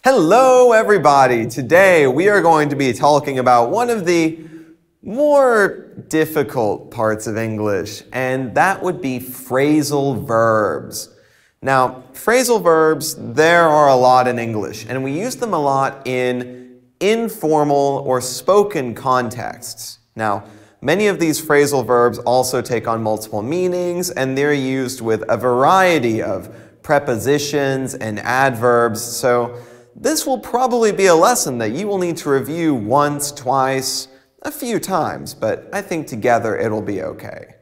Hello everybody! Today we are going to be talking about one of the more difficult parts of English, and that would be phrasal verbs. Now, phrasal verbs, there are a lot in English, and we use them a lot in informal or spoken contexts. Now, many of these phrasal verbs also take on multiple meanings, and they're used with a variety of prepositions and adverbs, so this will probably be a lesson that you will need to review once, twice, a few times, but I think together it'll be okay.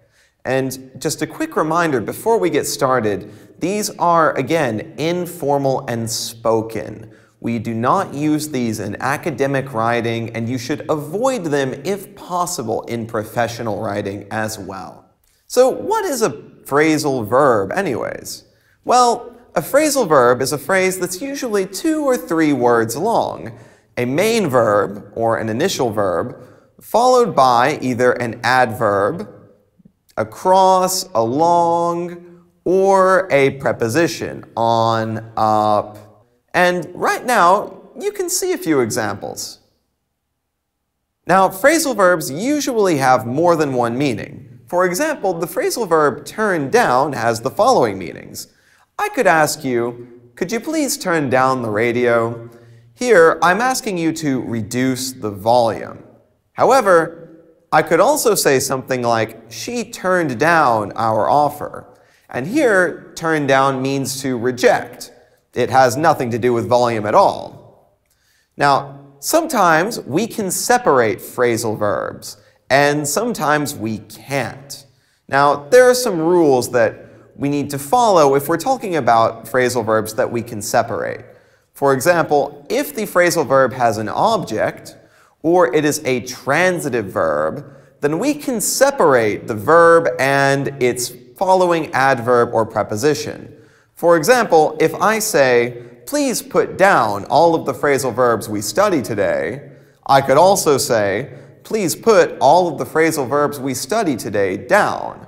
And just a quick reminder before we get started, these are, again, informal and spoken. We do not use these in academic writing, and you should avoid them if possible in professional writing as well. So what is a phrasal verb anyways? Well, a phrasal verb is a phrase that's usually 2 or 3 words long, a main verb, or an initial verb, followed by either an adverb, across, along, or a preposition, on, up. And right now, you can see a few examples. Now, phrasal verbs usually have more than one meaning. For example, the phrasal verb turn down has the following meanings. I could ask you, could you please turn down the radio? Here, I'm asking you to reduce the volume. However, I could also say something like, she turned down our offer. And here, turn down means to reject. It has nothing to do with volume at all. Now, sometimes we can separate phrasal verbs, and sometimes we can't. Now, there are some rules that we need to follow if we're talking about phrasal verbs that we can separate. For example, if the phrasal verb has an object, or it is a transitive verb, then we can separate the verb and its following adverb or preposition. For example, if I say, please put down all of the phrasal verbs we study today, I could also say, please put all of the phrasal verbs we study today down.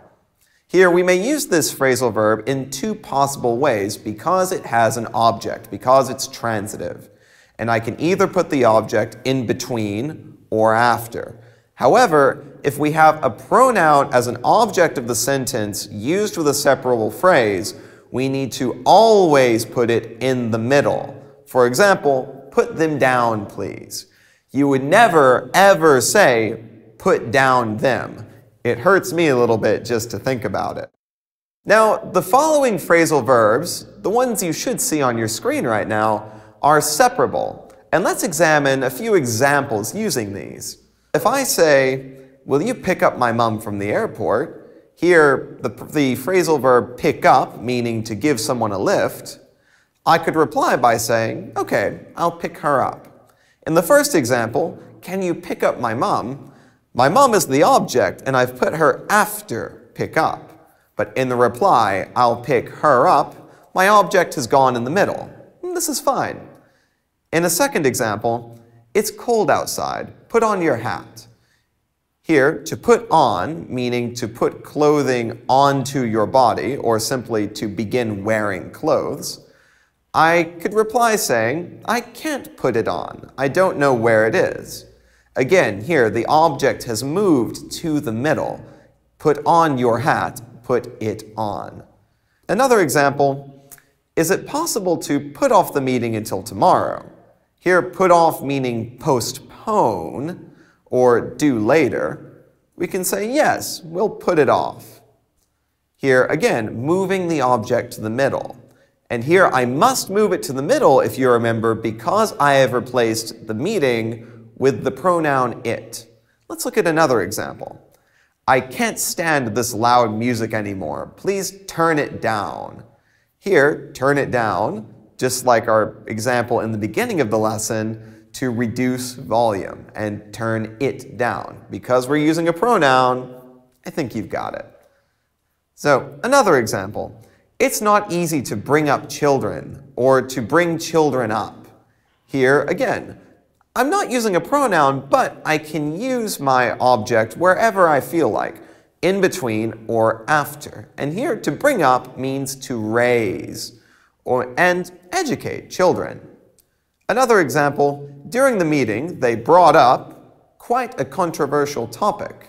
Here, we may use this phrasal verb in 2 possible ways because it has an object, because it's transitive. And I can either put the object in between or after. However, if we have a pronoun as an object of the sentence used with a separable phrase, we need to always put it in the middle. For example, put them down, please. You would never, ever say, put down them. It hurts me a little bit just to think about it. Now, the following phrasal verbs, the ones you should see on your screen right now, are separable. And let's examine a few examples using these. If I say, will you pick up my mom from the airport? Here, the phrasal verb pick up, meaning to give someone a lift, I could reply by saying, okay, I'll pick her up. In the first example, can you pick up my mom? My mom is the object, and I've put her after pick up. But in the reply, I'll pick her up, my object has gone in the middle. This is fine. In a second example, it's cold outside, put on your hat. Here, to put on, meaning to put clothing onto your body, or simply to begin wearing clothes, I could reply saying, I can't put it on. I don't know where it is. Again, here, the object has moved to the middle. Put on your hat, put it on. Another example, is it possible to put off the meeting until tomorrow? Here, put off meaning postpone or do later. We can say, yes, we'll put it off. Here, again, moving the object to the middle. And here, I must move it to the middle, if you remember, because I have replaced the meeting with the pronoun it. Let's look at another example. I can't stand this loud music anymore. Please turn it down. Here, turn it down, just like our example in the beginning of the lesson, to reduce volume, and turn it down. Because we're using a pronoun, I think you've got it. So, another example. It's not easy to bring up children, or to bring children up. Here, again, I'm not using a pronoun, but I can use my object wherever I feel like, in between or after. And here, to bring up means to raise and educate children. Another example, during the meeting, they brought up quite a controversial topic.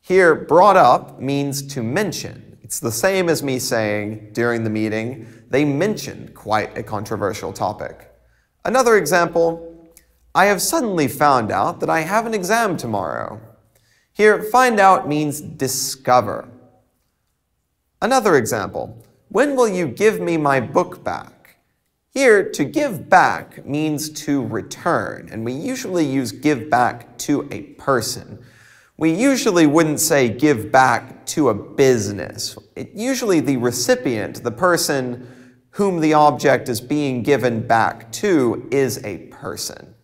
Here, brought up means to mention. It's the same as me saying, during the meeting, they mentioned quite a controversial topic. Another example, I have suddenly found out that I have an exam tomorrow. Here, find out means discover. Another example, when will you give me my book back? Here, to give back means to return, and we usually use give back to a person. We usually wouldn't say give back to a business. Usually the recipient, the person whom the object is being given back to, is a person.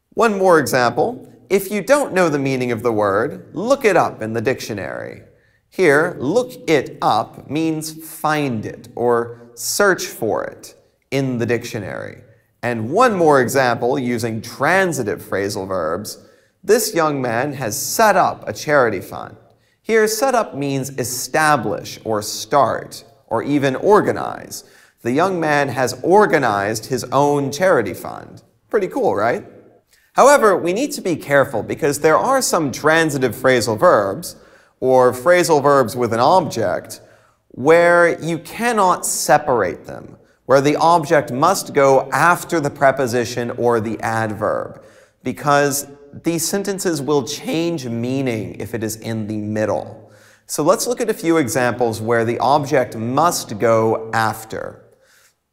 One more example. If you don't know the meaning of the word, look it up in the dictionary. Here, look it up means find it or search for it in the dictionary. And one more example using transitive phrasal verbs. This young man has set up a charity fund. Here, set up means establish or start or even organize. The young man has organized his own charity fund. Pretty cool, right? However, we need to be careful because there are some transitive phrasal verbs or phrasal verbs with an object where you cannot separate them, where the object must go after the preposition or the adverb, because these sentences will change meaning if it is in the middle. So let's look at a few examples where the object must go after.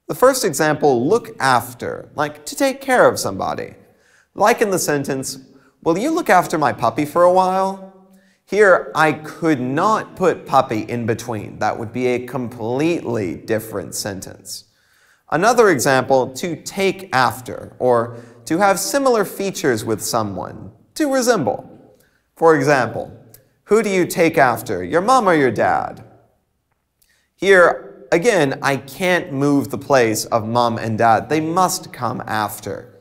The first example, look after, like to take care of somebody. Like in the sentence, will you look after my puppy for a while? Here, I could not put puppy in between. That would be a completely different sentence. Another example, to take after, or to have similar features with someone, to resemble. For example, who do you take after, your mom or your dad? Here, again, I can't move the place of mom and dad. They must come after.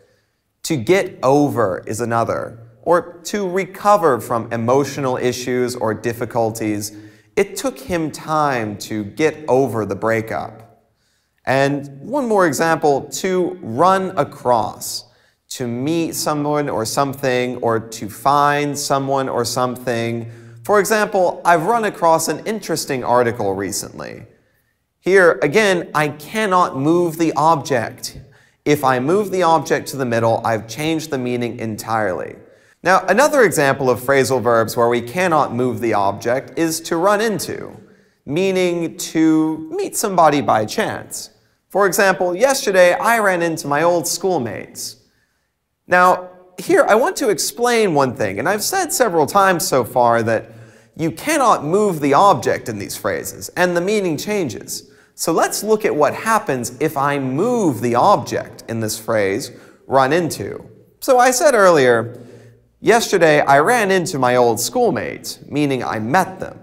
To get over is another, or to recover from emotional issues or difficulties. It took him time to get over the breakup. And one more example, to run across, to meet someone or something, or to find someone or something. For example, I've run across an interesting article recently. Here, again, I cannot move the object. If I move the object to the middle, I've changed the meaning entirely. Now, another example of phrasal verbs where we cannot move the object is to run into, meaning to meet somebody by chance. For example, yesterday I ran into my old schoolmates. Now, here I want to explain one thing, and I've said several times so far that you cannot move the object in these phrases, and the meaning changes. So let's look at what happens if I move the object in this phrase, run into. So I said earlier, yesterday I ran into my old schoolmates, meaning I met them.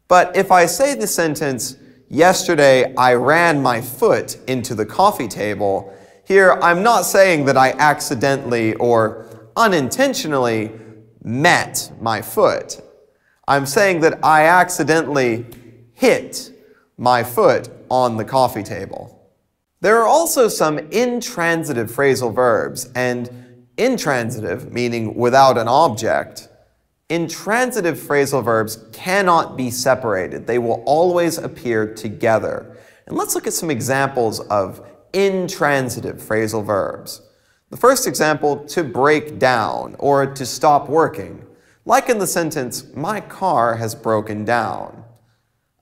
But if I say the sentence, yesterday I ran my foot into the coffee table, here I'm not saying that I accidentally or unintentionally met my foot. I'm saying that I accidentally hit my foot on the coffee table. There are also some intransitive phrasal verbs, and intransitive, meaning without an object, intransitive phrasal verbs cannot be separated. They will always appear together. And let's look at some examples of intransitive phrasal verbs. The first example, to break down or to stop working. Like in the sentence, my car has broken down.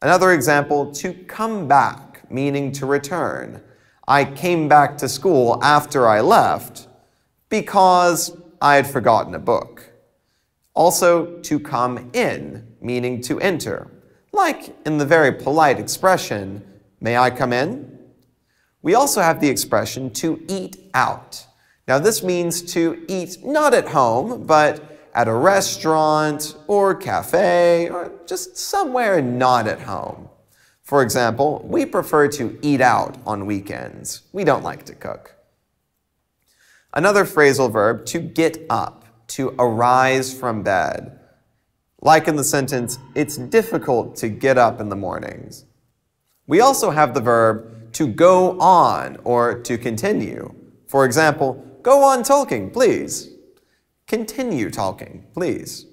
Another example, to come back, meaning to return. I came back to school after I left because I had forgotten a book. Also, to come in, meaning to enter. Like in the very polite expression, may I come in? We also have the expression to eat out. Now this means to eat not at home, but at a restaurant or cafe or just somewhere not at home. For example, we prefer to eat out on weekends. We don't like to cook. Another phrasal verb, to get up, to arise from bed. Like in the sentence, it's difficult to get up in the mornings. We also have the verb to go on or to continue. For example, go on talking, please. Continue talking, please.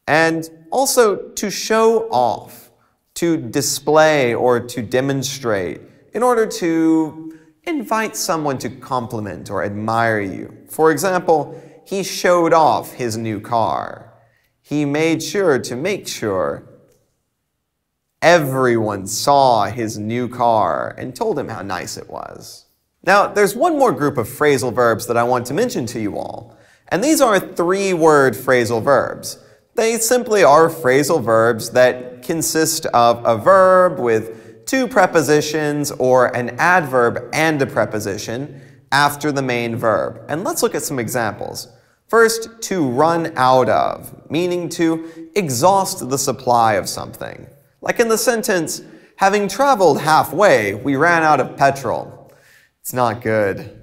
And also to show off, to display or to demonstrate in order to invite someone to compliment or admire you. For example, he showed off his new car. He made sure to make sure everyone saw his new car and told him how nice it was. Now, there's one more group of phrasal verbs that I want to mention to you all, and these are three-word phrasal verbs. They simply are phrasal verbs that consist of a verb with two prepositions or an adverb and a preposition after the main verb. And let's look at some examples. First, to run out of, meaning to exhaust the supply of something. Like in the sentence, having traveled halfway, we ran out of petrol. It's not good.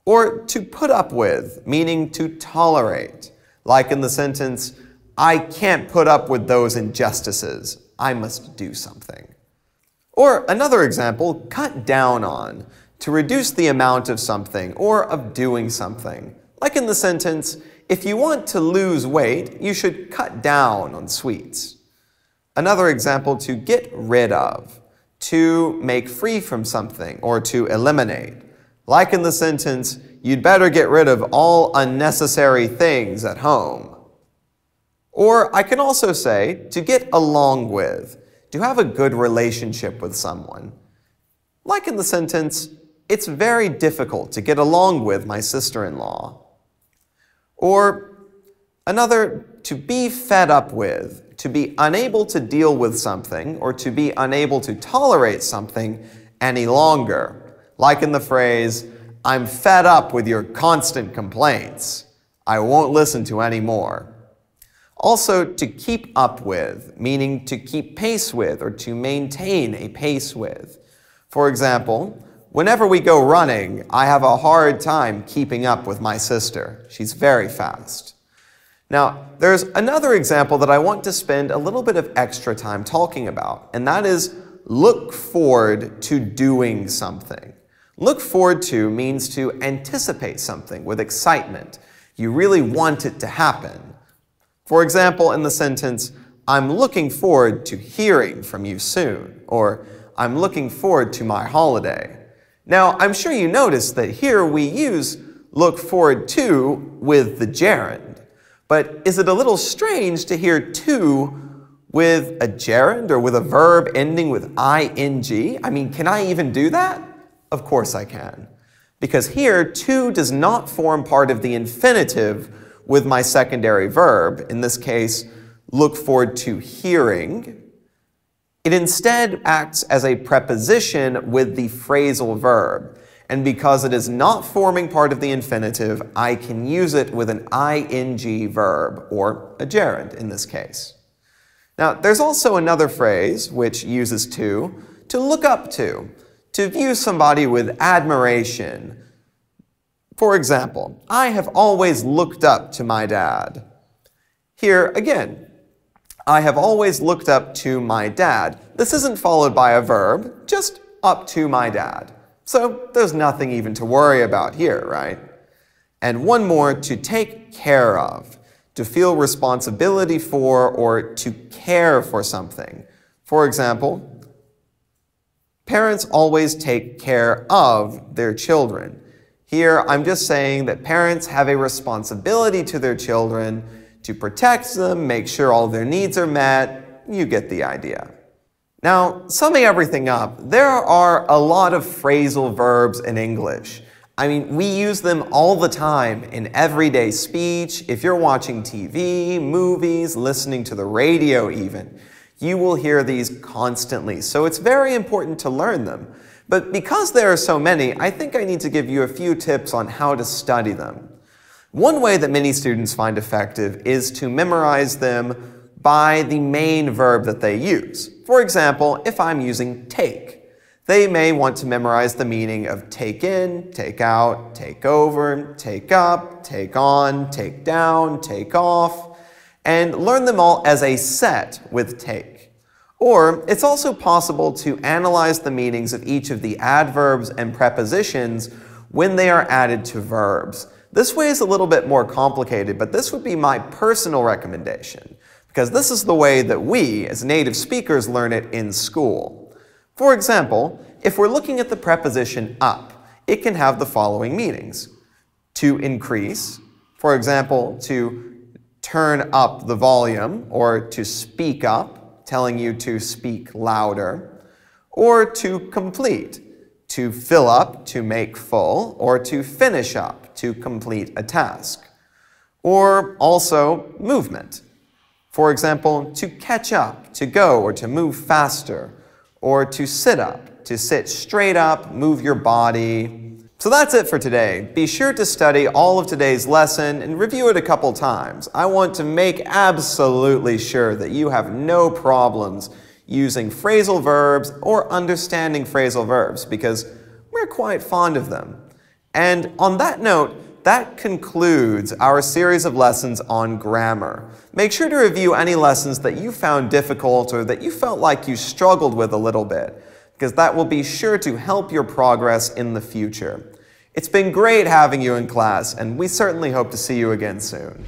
Or to put up with, meaning to tolerate. Like in the sentence, I can't put up with those injustices. I must do something. Or another example, cut down on, to reduce the amount of something or of doing something. Like in the sentence, if you want to lose weight, you should cut down on sweets. Another example, to get rid of, to make free from something or to eliminate. Like in the sentence, you'd better get rid of all unnecessary things at home. Or I can also say, to get along with, to have a good relationship with someone. Like in the sentence, it's very difficult to get along with my sister-in-law. Or another, to be fed up with, to be unable to deal with something or to be unable to tolerate something any longer. Like in the phrase, I'm fed up with your constant complaints. I won't listen to any more. Also, to keep up with, meaning to keep pace with or to maintain a pace with. For example, whenever we go running, I have a hard time keeping up with my sister. She's very fast. Now, there's another example that I want to spend a little bit of extra time talking about, and that is look forward to doing something. Look forward to means to anticipate something with excitement. You really want it to happen. For example, in the sentence, I'm looking forward to hearing from you soon, or I'm looking forward to my holiday. Now, I'm sure you noticed that here we use look forward to with the gerund. But is it a little strange to hear to with a gerund or with a verb ending with ing? I mean, can I even do that? Of course I can. Because here, to does not form part of the infinitive with my secondary verb, in this case, look forward to hearing. It instead acts as a preposition with the phrasal verb. And because it is not forming part of the infinitive, I can use it with an ing verb, or a gerund in this case. Now, there's also another phrase which uses to look up to view somebody with admiration. For example, I have always looked up to my dad. Here, again, I have always looked up to my dad. This isn't followed by a verb, just up to my dad. So there's nothing even to worry about here, right? And one more, to take care of, to feel responsibility for or to care for something. For example, parents always take care of their children. Here, I'm just saying that parents have a responsibility to their children to protect them, make sure all their needs are met. You get the idea. Now, summing everything up, there are a lot of phrasal verbs in English. I mean, we use them all the time in everyday speech. If you're watching TV, movies, listening to the radio even, you will hear these constantly. So it's very important to learn them. But because there are so many, I think I need to give you a few tips on how to study them. One way that many students find effective is to memorize them by the main verb that they use. For example, if I'm using take, they may want to memorize the meaning of take in, take out, take over, take up, take on, take down, take off, and learn them all as a set with take. Or it's also possible to analyze the meanings of each of the adverbs and prepositions when they are added to verbs. This way is a little bit more complicated, but this would be my personal recommendation, because this is the way that we, as native speakers, learn it in school. For example, if we're looking at the preposition up, it can have the following meanings. To increase, for example, to turn up the volume, or to speak up, telling you to speak louder, or to complete, to fill up, to make full, or to finish up, to complete a task. Or also movement. For example, to catch up, to go or to move faster, or to sit up, to sit straight up, move your body. So that's it for today. Be sure to study all of today's lesson and review it a couple times. I want to make absolutely sure that you have no problems using phrasal verbs or understanding phrasal verbs, because we're quite fond of them. And on that note, that concludes our series of lessons on grammar. Make sure to review any lessons that you found difficult or that you felt like you struggled with a little bit, because that will be sure to help your progress in the future. It's been great having you in class, and we certainly hope to see you again soon.